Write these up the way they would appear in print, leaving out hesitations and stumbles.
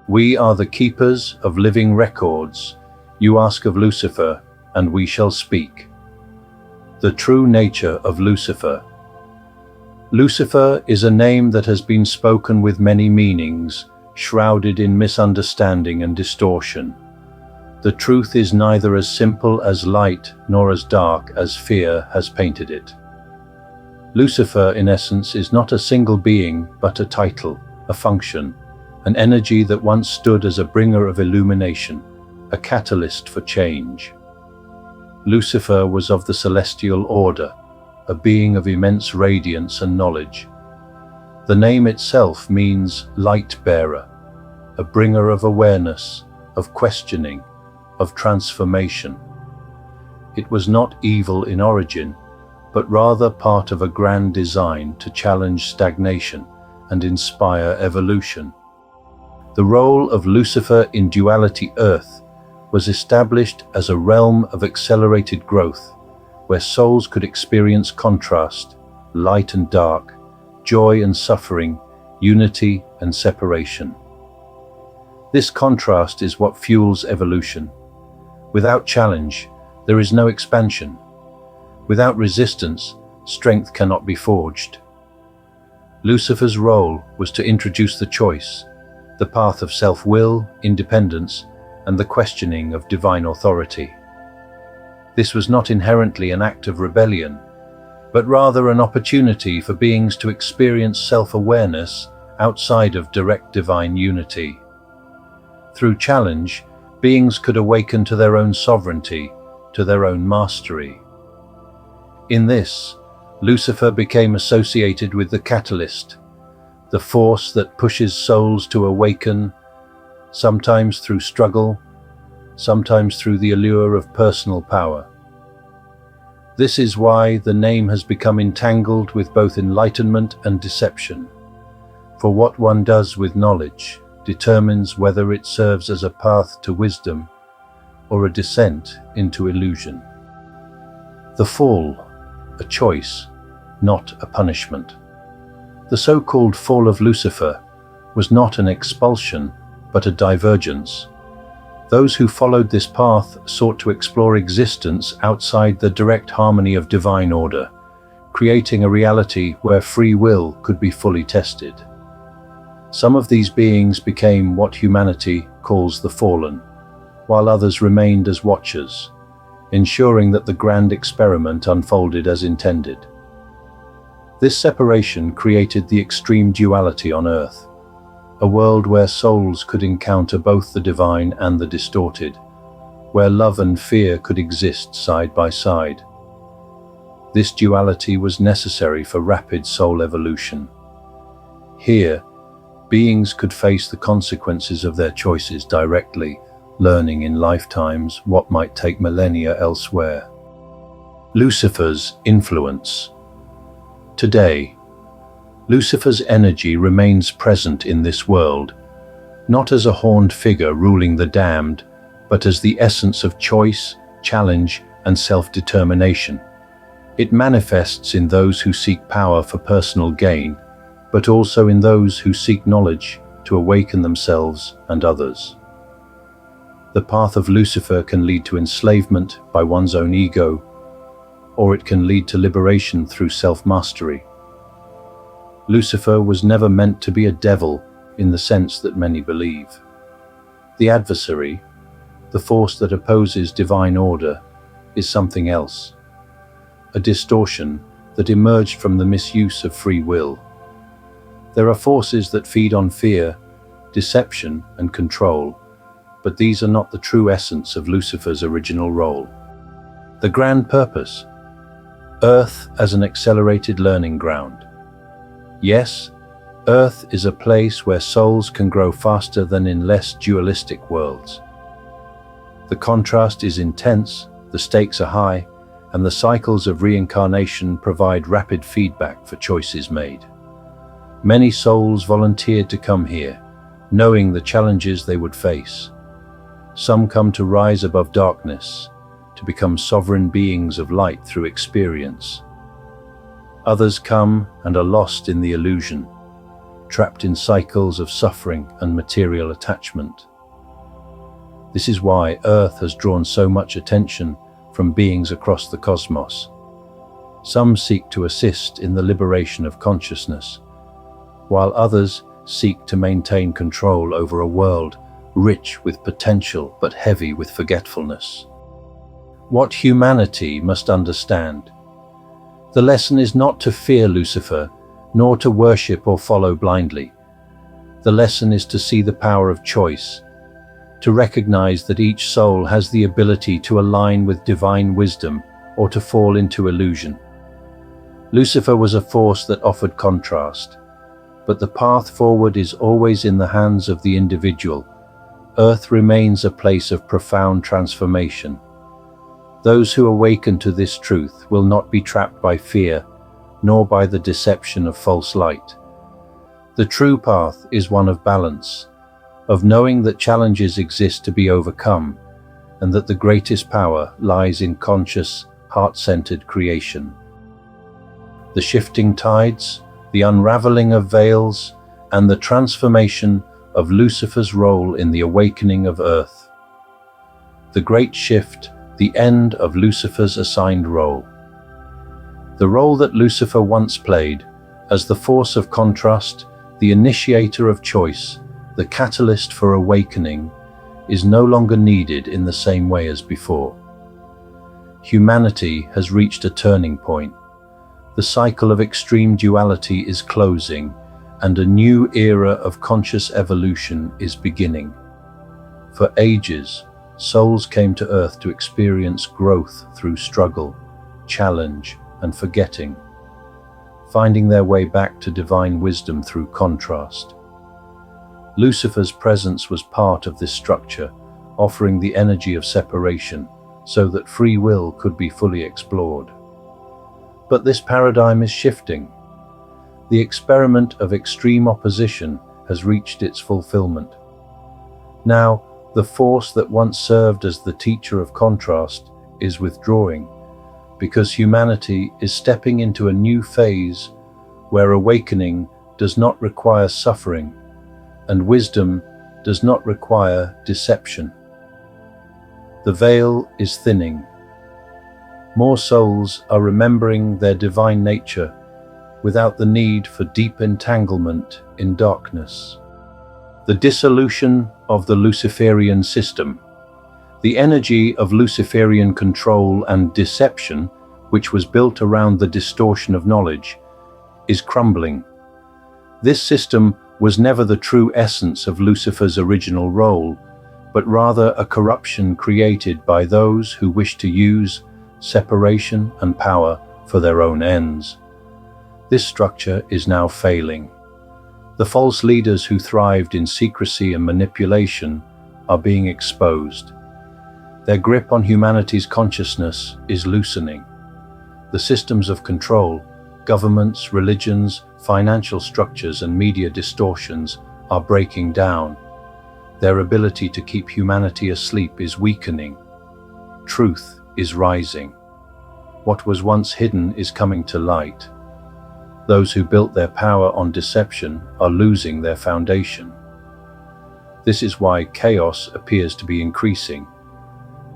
We are the keepers of living records. You ask of Lucifer, and we shall speak. The true nature of Lucifer. Lucifer is a name that has been spoken with many meanings, shrouded in misunderstanding and distortion. The truth is neither as simple as light nor as dark as fear has painted it. Lucifer, in essence, is not a single being, but a title, a function, an energy that once stood as a bringer of illumination, a catalyst for change. Lucifer was of the celestial order, a being of immense radiance and knowledge. The name itself means light bearer, a bringer of awareness, of questioning, of transformation. It was not evil in origin, but rather part of a grand design to challenge stagnation and inspire evolution. The role of Lucifer in duality Earth was established as a realm of accelerated growth, where souls could experience contrast, light and dark, joy and suffering, unity and separation. This contrast is what fuels evolution. Without challenge, there is no expansion. Without resistance, strength cannot be forged. Lucifer's role was to introduce the choice, the path of self-will, independence, and the questioning of divine authority. This was not inherently an act of rebellion, but rather an opportunity for beings to experience self-awareness outside of direct divine unity. Through challenge, beings could awaken to their own sovereignty, to their own mastery. In this, Lucifer became associated with the catalyst, the force that pushes souls to awaken, sometimes through struggle, sometimes through the allure of personal power. This is why the name has become entangled with both enlightenment and deception. For what one does with knowledge determines whether it serves as a path to wisdom or a descent into illusion. The fall, a choice, not a punishment. The so-called fall of Lucifer was not an expulsion, but a divergence. Those who followed this path sought to explore existence outside the direct harmony of divine order, creating a reality where free will could be fully tested. Some of these beings became what humanity calls the fallen, while others remained as watchers, ensuring that the grand experiment unfolded as intended. This separation created the extreme duality on Earth, a world where souls could encounter both the divine and the distorted, where love and fear could exist side by side. This duality was necessary for rapid soul evolution. Here, beings could face the consequences of their choices directly, learning in lifetimes what might take millennia elsewhere. Lucifer's influence. Today, Lucifer's energy remains present in this world, not as a horned figure ruling the damned, but as the essence of choice, challenge, and self-determination. It manifests in those who seek power for personal gain, but also in those who seek knowledge to awaken themselves and others. The path of Lucifer can lead to enslavement by one's own ego, or it can lead to liberation through self-mastery. Lucifer was never meant to be a devil in the sense that many believe. The adversary, the force that opposes divine order, is something else, a distortion that emerged from the misuse of free will. There are forces that feed on fear, deception, and control, but these are not the true essence of Lucifer's original role. The grand purpose: Earth as an accelerated learning ground. Yes, Earth is a place where souls can grow faster than in less dualistic worlds. The contrast is intense, the stakes are high, and the cycles of reincarnation provide rapid feedback for choices made. Many souls volunteered to come here, knowing the challenges they would face. Some come to rise above darkness, to become sovereign beings of light through experience. Others come and are lost in the illusion, trapped in cycles of suffering and material attachment. This is why Earth has drawn so much attention from beings across the cosmos. Some seek to assist in the liberation of consciousness, while others seek to maintain control over a world rich with potential but heavy with forgetfulness. What humanity must understand: the lesson is not to fear Lucifer, nor to worship or follow blindly. The lesson is to see the power of choice, to recognize that each soul has the ability to align with divine wisdom or to fall into illusion. Lucifer was a force that offered contrast, but the path forward is always in the hands of the individual. Earth remains a place of profound transformation. Those who awaken to this truth will not be trapped by fear, nor by the deception of false light. The true path is one of balance, of knowing that challenges exist to be overcome, and that the greatest power lies in conscious, heart-centered creation. The shifting tides, the unraveling of veils, and the transformation of Lucifer's role in the awakening of Earth. The great shift, the end of Lucifer's assigned role. The role that Lucifer once played, as the force of contrast, the initiator of choice, the catalyst for awakening, is no longer needed in the same way as before. Humanity has reached a turning point. The cycle of extreme duality is closing, and a new era of conscious evolution is beginning. For ages, souls came to Earth to experience growth through struggle, challenge, and forgetting, finding their way back to divine wisdom through contrast. Lucifer's presence was part of this structure, offering the energy of separation so that free will could be fully explored. But this paradigm is shifting. The experiment of extreme opposition has reached its fulfillment. Now, the force that once served as the teacher of contrast is withdrawing, because humanity is stepping into a new phase where awakening does not require suffering, and wisdom does not require deception. The veil is thinning. More souls are remembering their divine nature without the need for deep entanglement in darkness. The dissolution of the Luciferian system. The energy of Luciferian control and deception, which was built around the distortion of knowledge, is crumbling. This system was never the true essence of Lucifer's original role, but rather a corruption created by those who wish to use separation and power for their own ends. This structure is now failing. The false leaders who thrived in secrecy and manipulation are being exposed. Their grip on humanity's consciousness is loosening. The systems of control, governments, religions, financial structures, and media distortions are breaking down. Their ability to keep humanity asleep is weakening. Truth is rising. What was once hidden is coming to light. Those who built their power on deception are losing their foundation. This is why chaos appears to be increasing,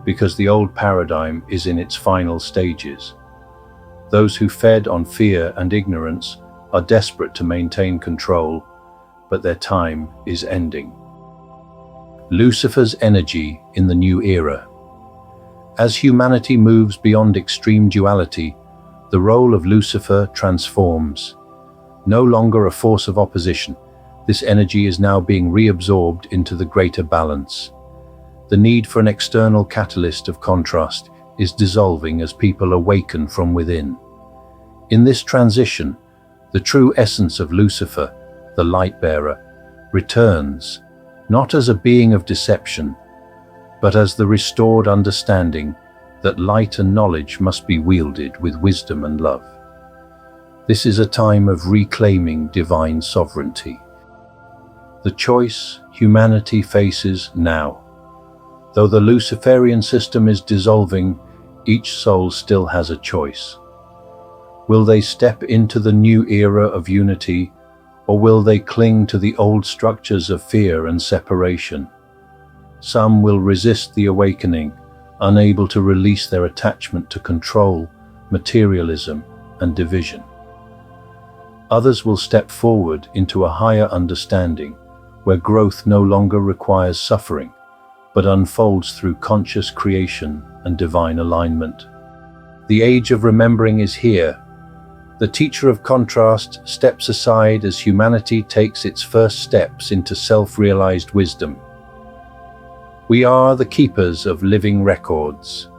because the old paradigm is in its final stages. Those who fed on fear and ignorance are desperate to maintain control, but their time is ending. Lucifer's energy in the new era. As humanity moves beyond extreme duality, the role of Lucifer transforms. No longer a force of opposition, this energy is now being reabsorbed into the greater balance. The need for an external catalyst of contrast is dissolving as people awaken from within. In this transition, the true essence of Lucifer, the light-bearer, returns, not as a being of deception, but as the restored understanding that light and knowledge must be wielded with wisdom and love. This is a time of reclaiming divine sovereignty. The choice humanity faces now. Though the Luciferian system is dissolving, each soul still has a choice. Will they step into the new era of unity, Or will they cling to the old structures of fear and separation? Some will resist the awakening, unable to release their attachment to control, materialism, and division. Others will step forward into a higher understanding, where growth no longer requires suffering, but unfolds through conscious creation and divine alignment. The age of remembering is here. The teacher of contrast steps aside as humanity takes its first steps into self-realized wisdom. We are the keepers of living records.